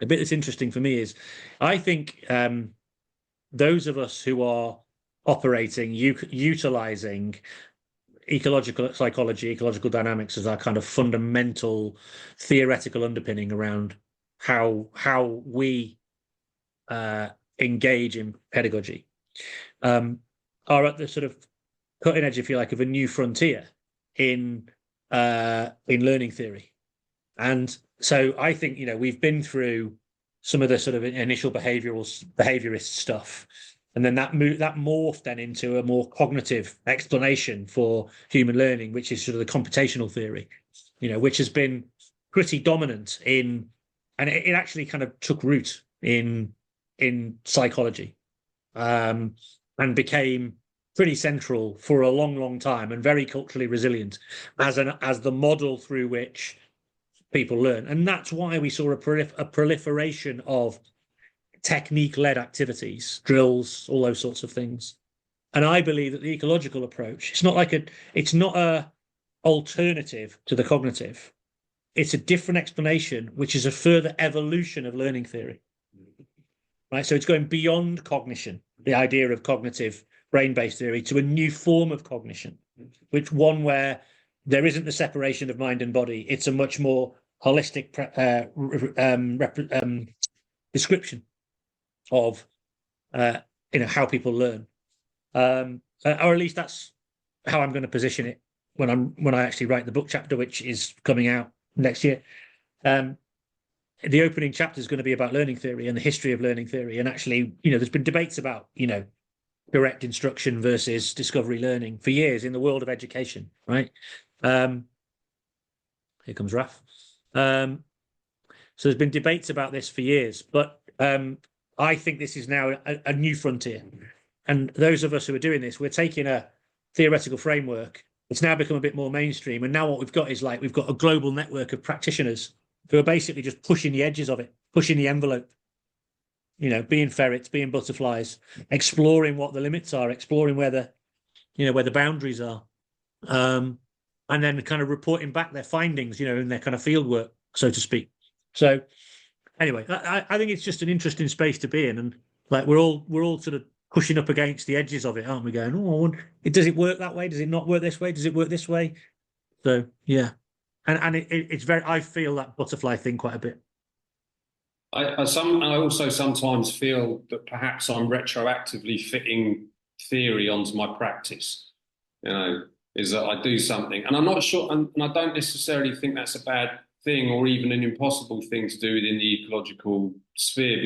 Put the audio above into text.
the bit that's interesting for me is I think those of us who are operating, utilizing ecological psychology, ecological dynamics as our kind of fundamental theoretical underpinning around how we uh, engage in pedagogy, um, are at the sort of cutting edge, if you like, of a new frontier in learning theory. And so I think, we've been through some of the sort of initial behaviorist stuff. And then that morphed then into a more cognitive explanation for human learning, which is sort of the computational theory, which has been pretty dominant and it actually kind of took root in psychology, um, and became pretty central for a long, long time and very culturally resilient as the model through which people learn. And that's why we saw a proliferation of technique-led activities, drills, all those sorts of things. And I believe that the ecological approach, it's not a alternative to the cognitive. It's a different explanation, which is a further evolution of learning theory. Right. So it's going beyond cognition, the idea of cognitive brain-based theory, to a new form of cognition, which one where there isn't the separation of mind and body. It's a much more holistic description of how people learn, or at least that's how I'm going to position it when I actually write the book chapter, which is coming out next year. The opening chapter is going to be about learning theory and the history of learning theory. And actually, there's been debates about, direct instruction versus discovery learning for years in the world of education, right? Here comes Raf. So there's been debates about this for years, but I think this is now a new frontier. And those of us who are doing this, we're taking a theoretical framework. It's now become a bit more mainstream. And now what we've got is we've got a global network of practitioners who are basically just pushing the edges of it, pushing the envelope, being ferrets, being butterflies, exploring what the limits are, exploring where the boundaries are, and then kind of reporting back their findings, in their kind of field work, so to speak. So anyway, I think it's just an interesting space to be in, and we're all sort of pushing up against the edges of it, aren't we? Going, oh, does it work that way? Does it not work this way? Does it work this way? So yeah. And it's very, I feel that butterfly thing quite a bit. I also sometimes feel that perhaps I'm retroactively fitting theory onto my practice. Is that I do something, and I'm not sure, and I don't necessarily think that's a bad thing or even an impossible thing to do within the ecological sphere.